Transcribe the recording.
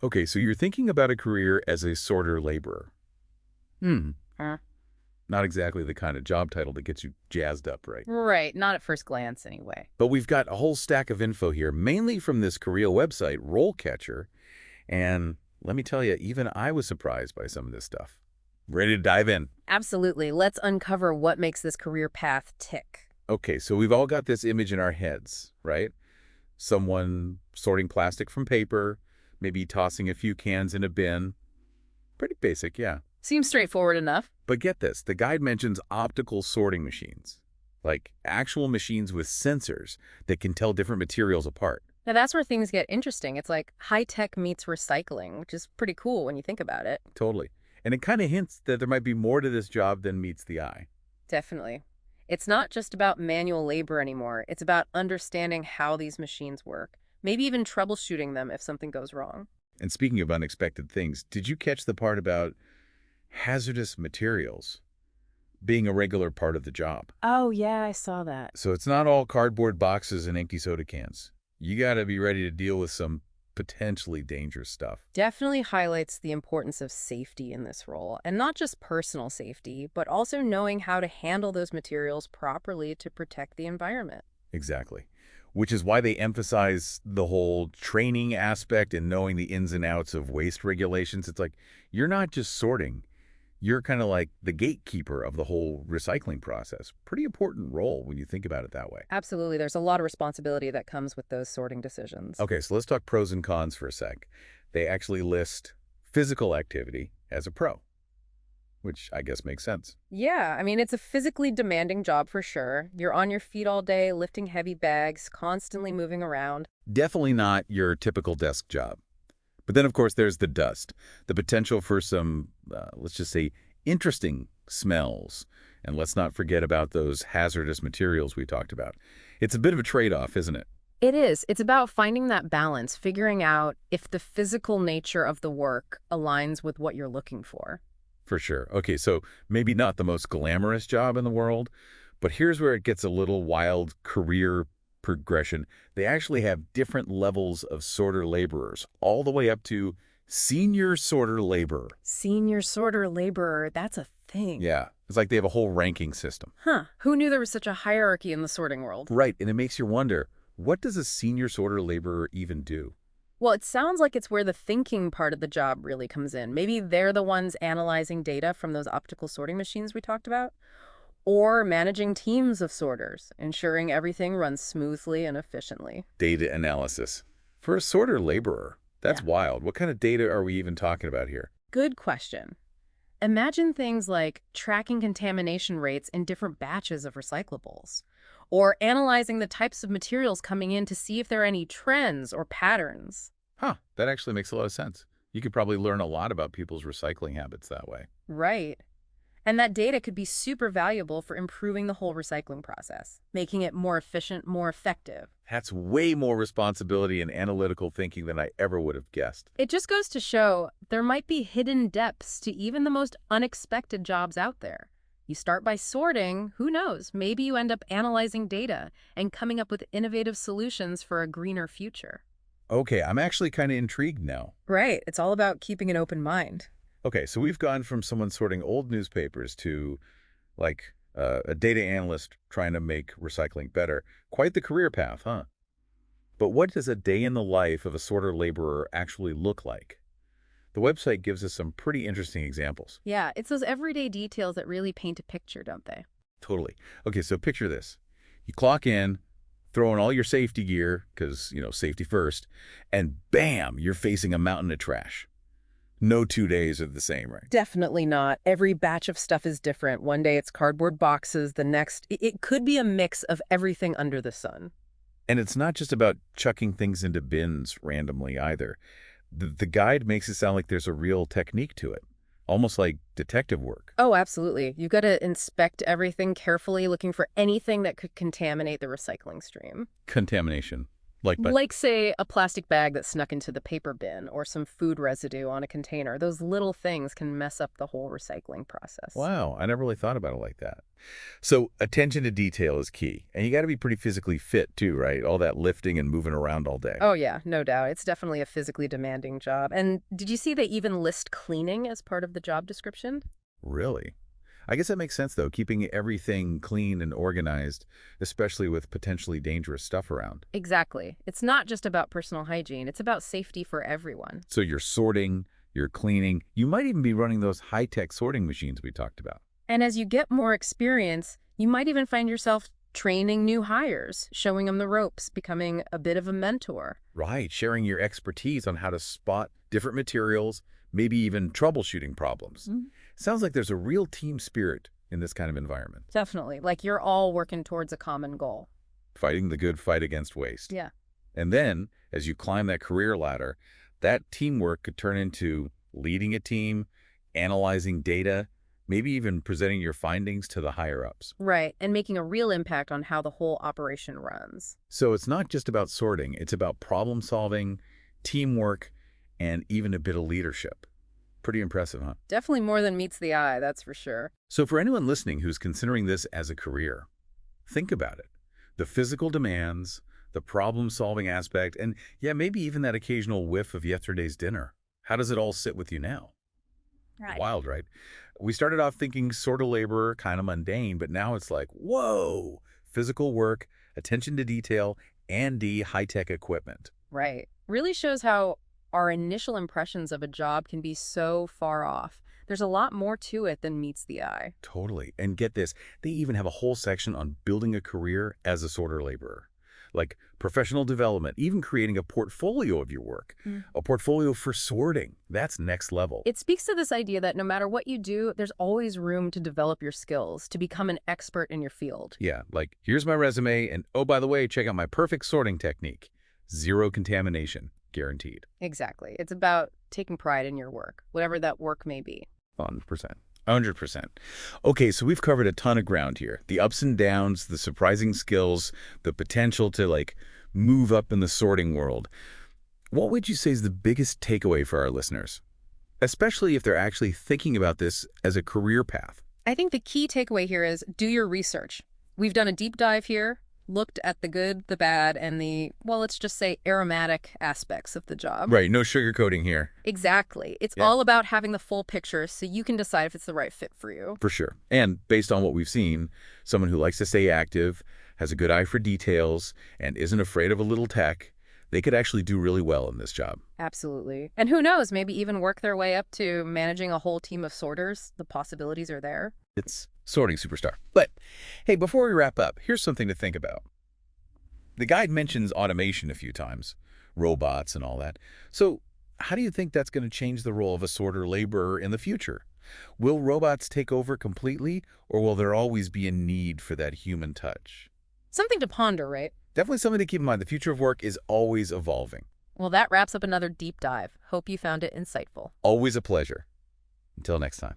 Okay, so you're thinking about a career as a sorter laborer. Hmm, Huh? not exactly the kind of job title that gets you jazzed up, right? Right, not at first glance anyway. But we've got a whole stack of info here, mainly from this career website, RoleCatcher, and let me tell you, even I was surprised by some of this stuff. Ready to dive in? Absolutely. Let's uncover what makes this career path tick. Okay, so we've all got this image in our heads, right? Someone sorting plastic from paper, maybe tossing a few cans in a bin. Pretty basic, yeah. Seems straightforward enough. But get this, the guide mentions optical sorting machines, like actual machines with sensors that can tell different materials apart. Now that's where things get interesting. It's like high tech meets recycling, which is pretty cool when you think about it. Totally. And it kind of hints that there might be more to this job than meets the eye. Definitely. It's not just about manual labor anymore. It's about understanding how these machines work, maybe even troubleshooting them if something goes wrong. And speaking of unexpected things, did you catch the part about hazardous materials being a regular part of the job? Oh, yeah, I saw that. So it's not all cardboard boxes and empty soda cans. You got to be ready to deal with some potentially dangerous stuff. Definitely highlights the importance of safety in this role, and not just personal safety, but also knowing how to handle those materials properly to protect the environment. Exactly. Which is why they emphasize the whole training aspect and knowing the ins and outs of waste regulations. It's like, you're not just sorting. You're kind of like the gatekeeper of the whole recycling process. Pretty important role when you think about it that way. Absolutely, there's a lot of responsibility that comes with those sorting decisions. Okay, so let's talk pros and cons for a sec. They actually list physical activity as a pro, which I guess makes sense. Yeah, I mean, it's a physically demanding job for sure. You're on your feet all day, lifting heavy bags, constantly moving around. Definitely not your typical desk job. But then, of course, there's the dust, the potential for some, let's just say, interesting smells. And let's not forget about those hazardous materials we talked about. It's a bit of a trade-off, isn't it? It is. It's about finding that balance, figuring out if the physical nature of the work aligns with what you're looking for. For sure. Okay, so maybe not the most glamorous job in the world, but here's where it gets a little wild career progression. They actually have different levels of sorter laborers, all the way up to senior sorter laborer. Senior sorter laborer, that's a thing. Yeah, it's like they have a whole ranking system. Huh. Who knew there was such a hierarchy in the sorting world? Right, and it makes you wonder, what does a senior sorter laborer even do? Well, it sounds like it's where the thinking part of the job really comes in. Maybe they're the ones analyzing data from those optical sorting machines we talked about, or managing teams of sorters, ensuring everything runs smoothly and efficiently. Data analysis. For a sorter laborer, that's Yeah. wild. What kind of data are we even talking about here? Good question. Imagine things like tracking contamination rates in different batches of recyclables, or analyzing the types of materials coming in to see if there are any trends or patterns. Huh, that actually makes a lot of sense. You could probably learn a lot about people's recycling habits that way. Right. And that data could be super valuable for improving the whole recycling process, making it more efficient, more effective. That's way more responsibility and analytical thinking than I ever would have guessed. It just goes to show there might be hidden depths to even the most unexpected jobs out there. You start by sorting, who knows, maybe you end up analyzing data and coming up with innovative solutions for a greener future. Okay, I'm actually kind of intrigued now. Right, it's all about keeping an open mind. Okay, so we've gone from someone sorting old newspapers to, like, a data analyst trying to make recycling better. Quite the career path, huh? But what does a day in the life of a sorter laborer actually look like? The website gives us some pretty interesting examples. Yeah, it's those everyday details that really paint a picture, don't they? Totally. Okay, so picture this. You clock in, throw in all your safety gear, because, safety first, and bam, you're facing a mountain of trash. No 2 days are the same, right? Definitely not. Every batch of stuff is different. One day it's cardboard boxes, the next, it could be a mix of everything under the sun. And it's not just about chucking things into bins randomly either. The guide makes it sound like there's a real technique to it, almost like detective work. Oh, absolutely. You've got to inspect everything carefully, looking for anything that could contaminate the recycling stream. Contamination. But Like, say, a plastic bag that snuck into the paper bin or some food residue on a container. Those little things can mess up the whole recycling process. wow, I never really thought about it like that. So attention to detail is key. And you got to be pretty physically fit too, right? All that lifting and moving around all day. Oh, yeah, no doubt. It's definitely a physically demanding job. And did you see they even list cleaning as part of the job description? Really? I guess that makes sense, though, keeping everything clean and organized, especially with potentially dangerous stuff around. Exactly. It's not just about personal hygiene, it's about safety for everyone. So you're sorting, you're cleaning. You might even be running those high-tech sorting machines we talked about. And as you get more experience, you might even find yourself training new hires, showing them the ropes, becoming a bit of a mentor. Right, sharing your expertise on how to spot different materials, maybe even troubleshooting problems. Mhm. Sounds like there's a real team spirit in this kind of environment. Definitely. Like you're all working towards a common goal. Fighting the good fight against waste. Yeah. And then, as you climb that career ladder, that teamwork could turn into leading a team, analyzing data, maybe even presenting your findings to the higher-ups. Right. And making a real impact on how the whole operation runs. So it's not just about sorting, it's about problem solving, teamwork, and even a bit of leadership. Pretty impressive, huh? Definitely more than meets the eye, that's for sure. So for anyone listening who's considering this as a career, think about it. The physical demands, the problem-solving aspect, and yeah, maybe even that occasional whiff of yesterday's dinner. How does it all sit with you now? Right. Wild, right? We started off thinking sort of labor, kind of mundane, but now it's like, whoa, physical work, attention to detail, and the high-tech equipment. Right. Really shows how our initial impressions of a job can be so far off. There's a lot more to it than meets the eye. Totally. And get this, they even have a whole section on building a career as a sorter laborer. Like professional development, even creating a portfolio of your work. A portfolio for sorting. That's next level. It speaks to this idea that no matter what you do, there's always room to develop your skills, to become an expert in your field. Yeah, like here's my resume, and oh, by the way, check out my perfect sorting technique. Zero contamination, guaranteed. Exactly. It's about taking pride in your work, whatever that work may be. 100%. 100%. Okay, so we've covered a ton of ground here. The ups and downs, the surprising skills, the potential to, like, move up in the sorting world. What would you say is the biggest takeaway for our listeners? Especially if they're actually thinking about this as a career path. I think the key takeaway here is do your research. We've done a deep dive here, looked at the good, the bad, and the, well, let's just say aromatic aspects of the job. Right, no sugarcoating here. Exactly. It's Yeah. all about having the full picture so you can decide if it's the right fit for you. For sure. And based on what we've seen, someone who likes to stay active, has a good eye for details, and isn't afraid of a little tech, they could actually do really well in this job. Absolutely. And who knows, maybe even work their way up to managing a whole team of sorters. The possibilities are there. It's sorting superstar. But hey, before we wrap up, here's something to think about. The guide mentions automation a few times, robots and all that. So how do you think that's going to change the role of a sorter laborer in the future? Will robots take over completely, or will there always be a need for that human touch? Something to ponder, right? Definitely something to keep in mind. The future of work is always evolving. Well, that wraps up another deep dive. Hope you found it insightful. Always a pleasure. Until next time.